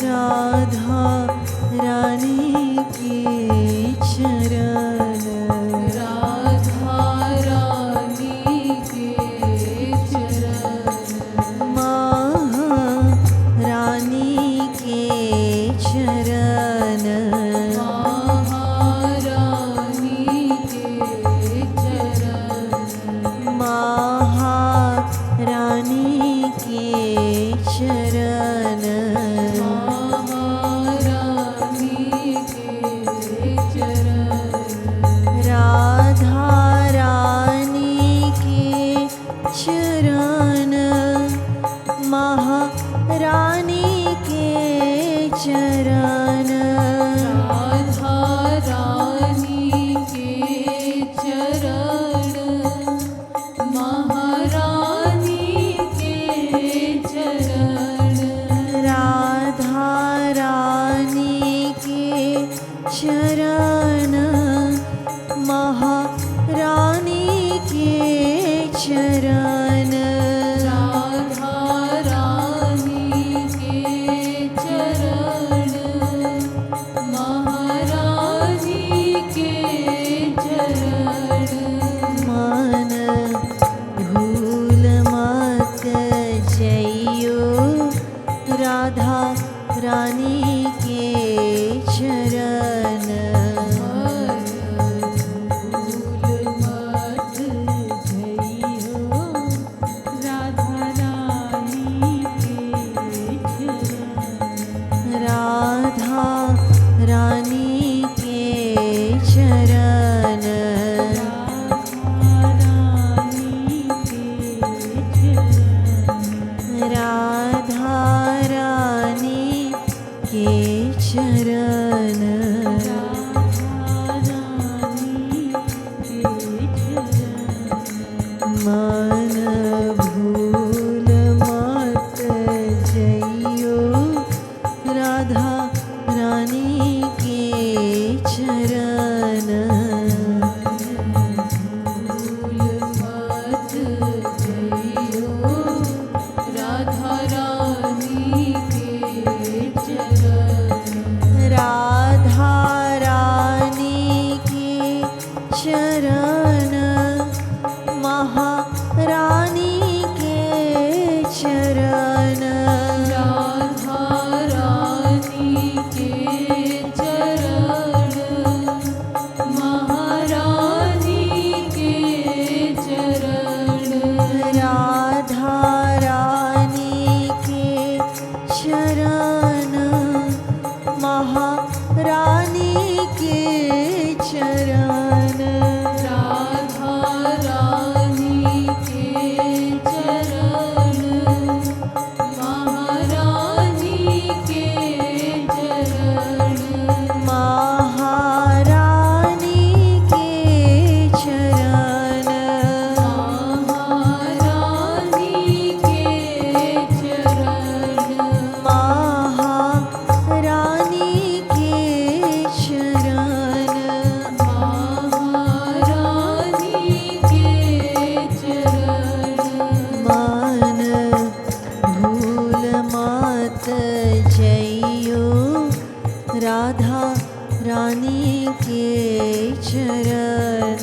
राधा रानी के चरण, राधा रानी के चरण, महारानी के चरण, महारानी के चरण, महारानी के चरण, महारानी के चरण, राधा रानी के चरण, महारानी के चरण, राधा रानी के चरण, महारानी के चरण, राधा रानी के चरण, महारानी के चरण, राधा रानी के चरण, महारानी के चरण, मन भूल मत जइयो राधा रानी के चरण, भूल मत जइयो राधा रानी के चरण, राधा रानी के चरण, राधा रानी के चरण, राधा रानी के चरण, मन भूल मत जइयो राधा रानी के चरण, भूल मत जइयो राधा रानी के चरण, राधा रानी के चरण, महारानी के चरण, राधा रानी के चरण, महारानी के चरण, राधा रानी के चरण, महारानी के चरण, राधा रानी के चरण, महारानी के चरण, महारानी के चरण, महारानी के चरण, महारानी के चरण, महारानी के चरण, मन भूल मत जइयो राधा रानी के चरण,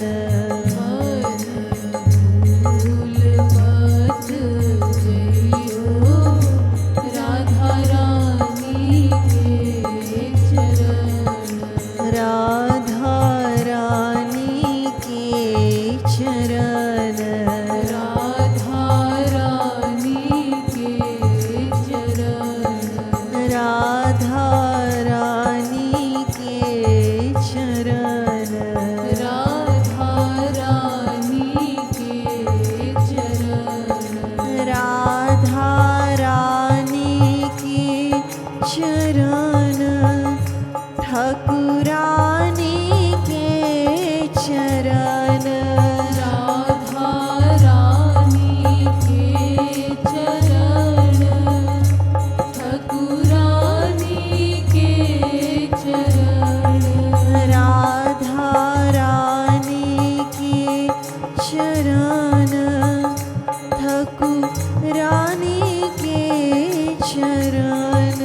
भूल मत जइयो राधा रानी के चरण, राधा रानी के चरण, राधा रानी के चरण, राधा रानी के चरण, राधा रानी के चरण, राधा रानी के चरण, ठाकुरानी के चरण, राधा रानी के चरण, ठाकुरानी के चरण, राधा रानी के चरण, ठाकुरानी के चरण,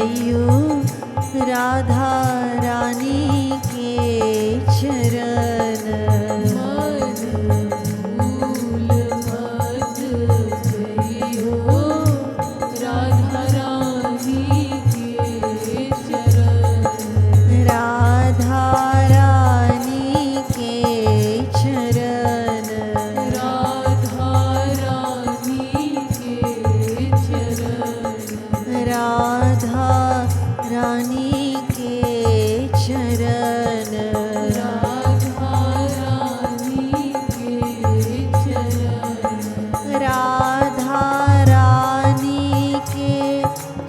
जइयो राधा रानी के चरण। मन भूल मत जइयो राधा रानी के चरण। राधा रानी के चरण। राधा रानी के चरण। राधा रानी के चरण। राधा रानी के चरण। राधा रानी के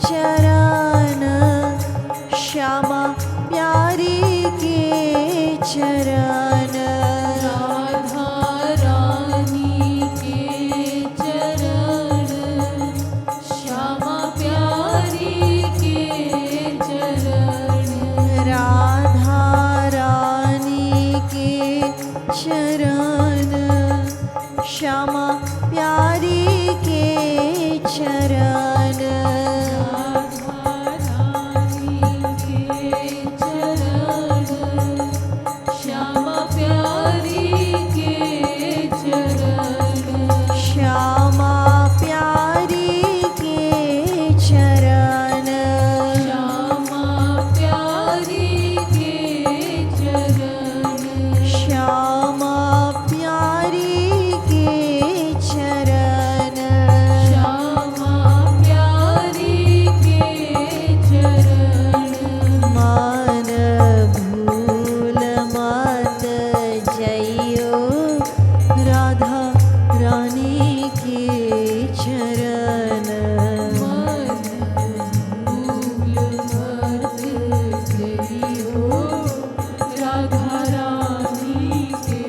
चरण। श्यामा प्यारी के चरण। राधा रानी के चरण। श्यामा प्यारी के चरण। राधा रानी के चरण। श्यामा प्यारी के चरण। राधा रानी के चरण। श्यामा प्यारी के चरण। श्यामा प्यारी के चरण। श्यामा प्यारी के चरण। श्यामा प्यारी के चरण। श्यामा प्यारी के चरण। मन भूल मत जइयो राधा रानी के चरण। मन भूल मत जइयो राधा रानी के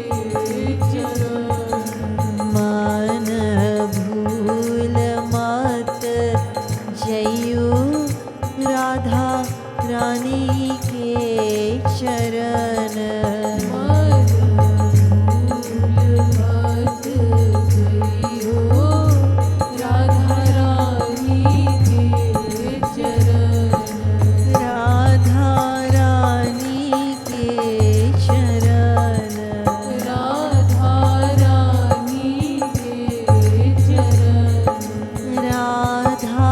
चरण। मन भूल मत जइयो राधा रानी के चरण। मन भूल मत जइयो राधा रानी के चरण। राधा रानी के चरण। राधा रानी के चरण। राधा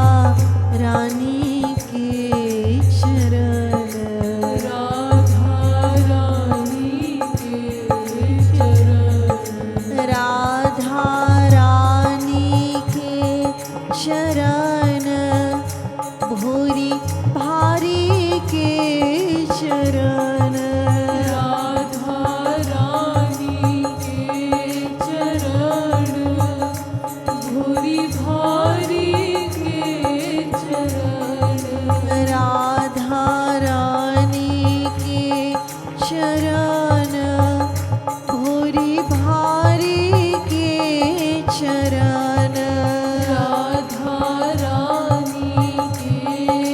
रानी के चरण। राधा रानी के चरण। राधा रानी के चरण। भूरी भारी के चरण। राधा रानी के चरण। भूरी भारी के चरण। राधा रानी के चरण। भूरी भारी के चरण। राधा रानी के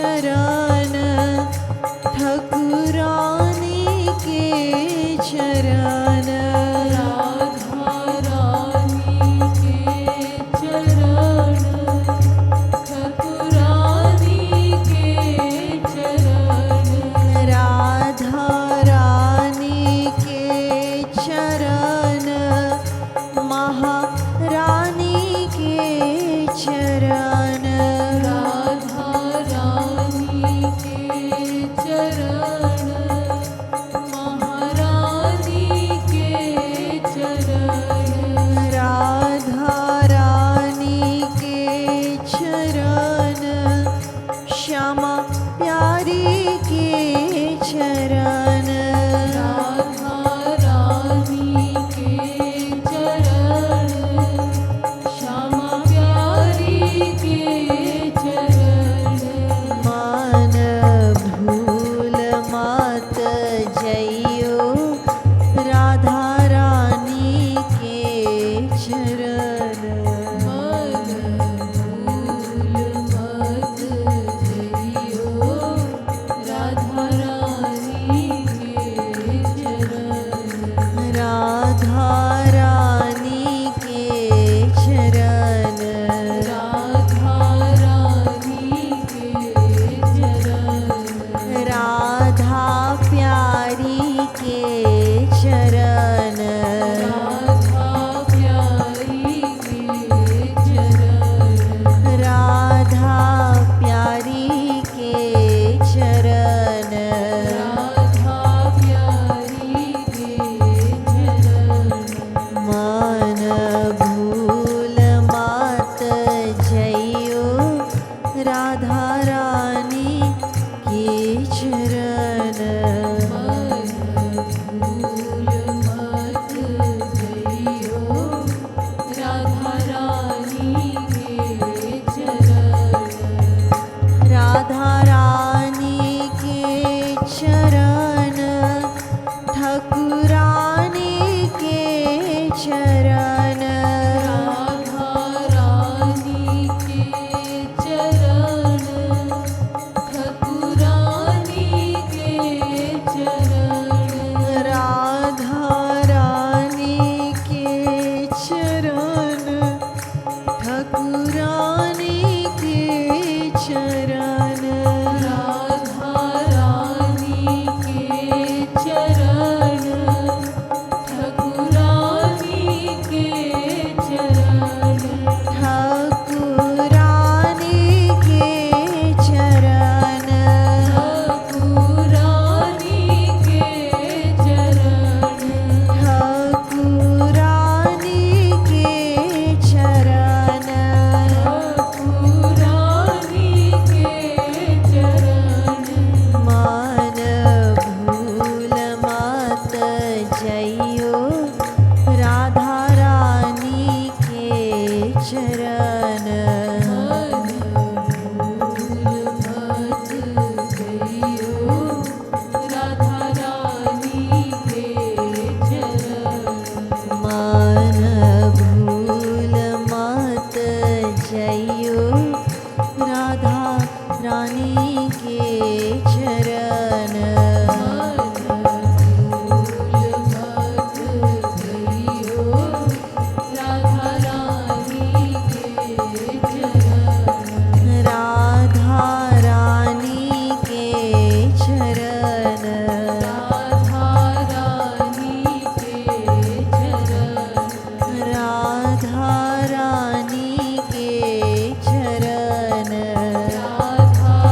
चरण ठाकुरानी के चरण राधा रानी के चरण ठाकुरानी के चरण राधा रानी के चरण महारानी के चरण राधा रानी के चरण महारानी के चरण राधा रानी के चरण श्यामा प्यारी के चरण राधा रानी के चरण श्यामा प्यारी के चरण मन भूल मत जइयो राधा रानी के चरण मन भूल मत जइयो राधा रानी के चरण राधा रानी के चरण राधा रानी के चरण राधा प्यारी के चरण राधा प्यारी के चरण राधा प्यारी के चरण राधा प्यारी के चरण मन भूल मत जइयो राधा रानी के चरण मन भूल मत जइयो राधा रानी के चरण राधा रानी के चरण ठाकुरानी के चरण राधा रानी के चरण ठाकुरानी के चरण राधा रानी के चरण ठाकुरानी के चरण राधा रानी के चरण ठाकुरानी के चरण ठाकुरानी के चरण ठाकुरानी के चरण ठाकुरानी के चरण ठाकुरानी के चरण मन भूल मत जइयो राधा रानी के चरण मन भूल मत जइयो राधा रानी के चरण मन भूल मत जइयो राधा रानी के चरण राधा रानी के चरण राधा रानी के चरण राधा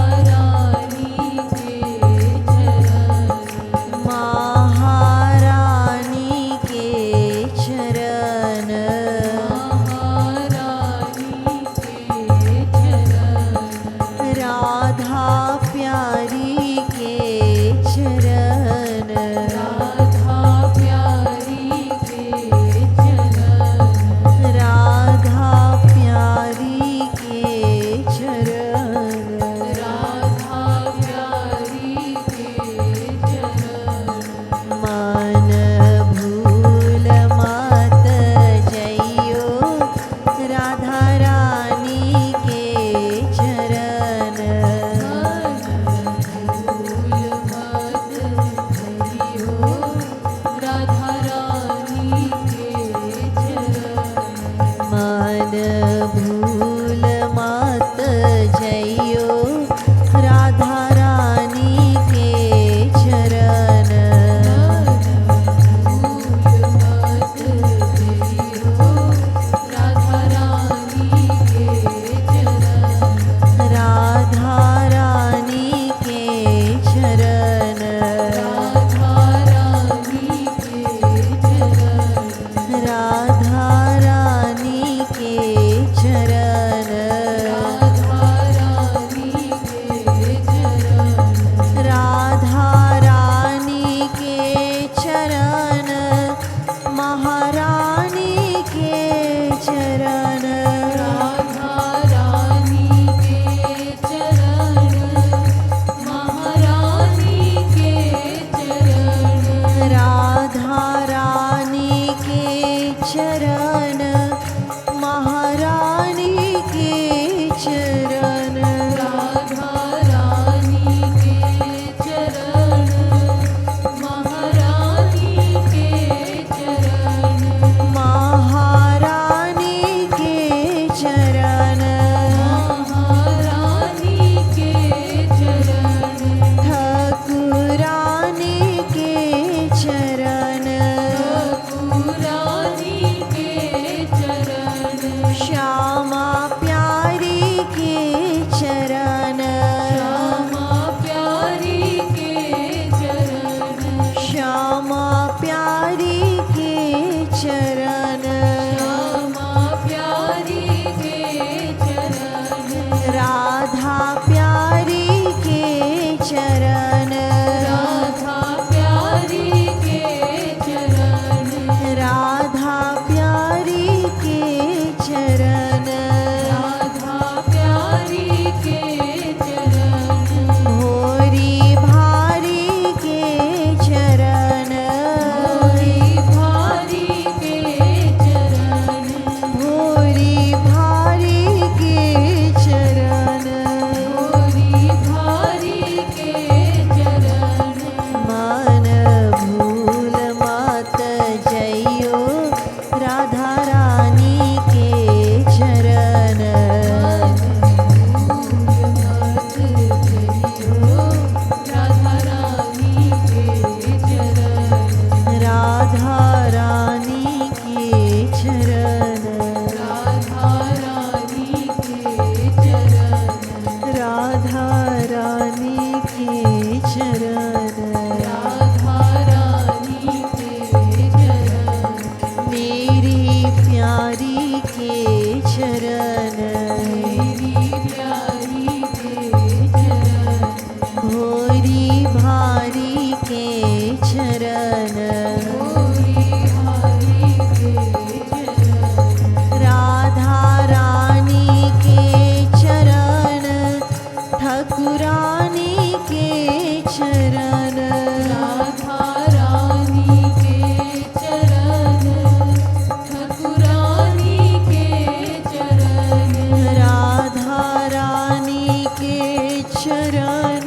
चरण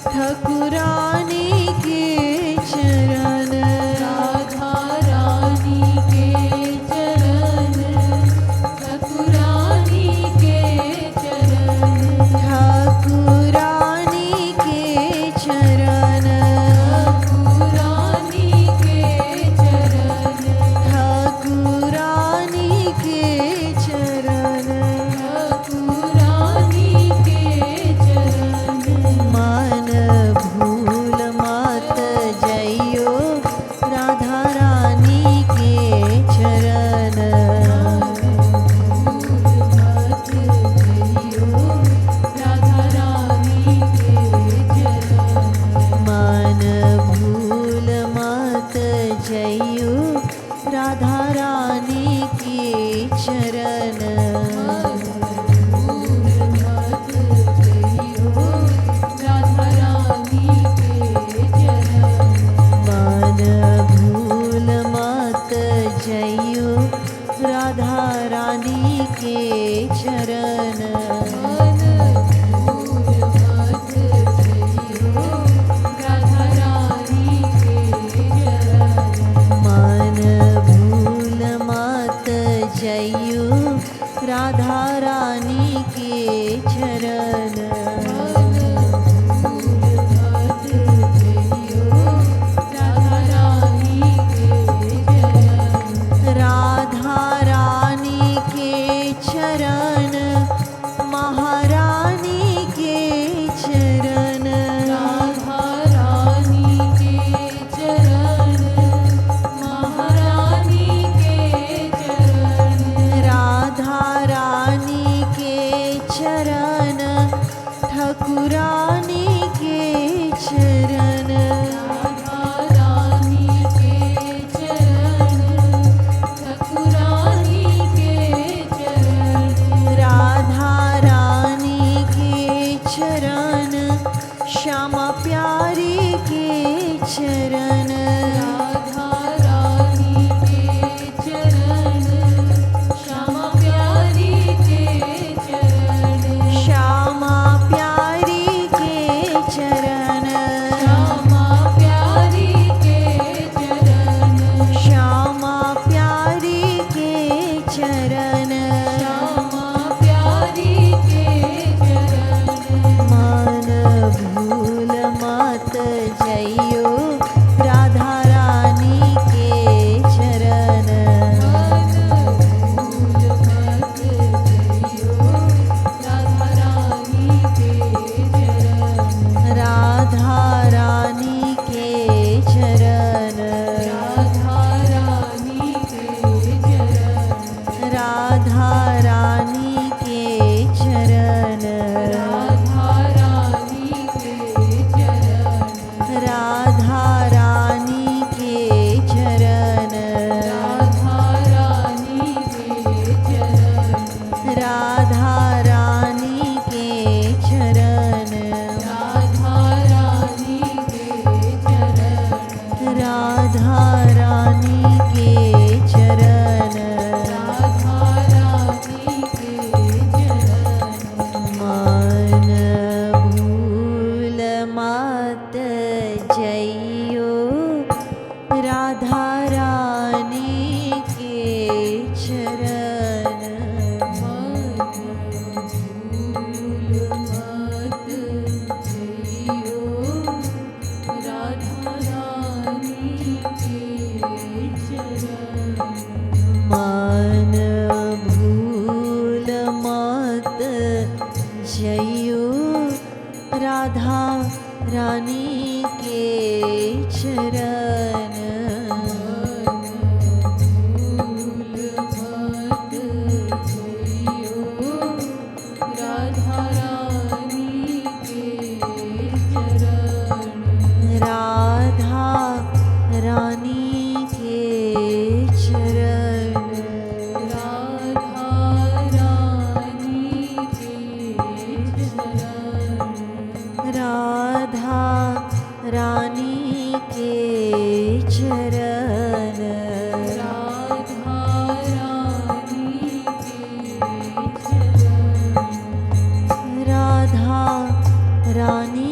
ठाकुरानी के चरण राधा रानी के चरण ठाकुरानी के चरण ठाकुरानी के चरण ठाकुरानी के चरण ठाकुरानी के चरण ठाकुरानी के चरण मन भूल मत जइयो राधा रानी के चरण मत जइयो राधा रानी के चरण मन भूल मत जइयो राधा रानी के चरण मन भूल मत जइयो राधा रानी के चरण मन भूल मत जइयो राधा रानी के चरण राधा रानी के चरण महारानी के चरण राधा रानी के चरण ठाकुरानी के चरण राधा रानी के चरण श्यामा प्यारी के चरण श्यामा प्यारी के चरण श्यामा प्यारी के चरण मन भूल मत जइयो राधा रानी के चरण राधा रानी के चरण राधा रानी के चरण राधा रानी के चरण राधा रानी के चरण राधा रानी के चरण मन भूल मत जइयो राधा रानी के चरण मन भूल मत जइयो राधा रानी के चरण राधा रानी के चरण राधा रानी के चरण राधा रानी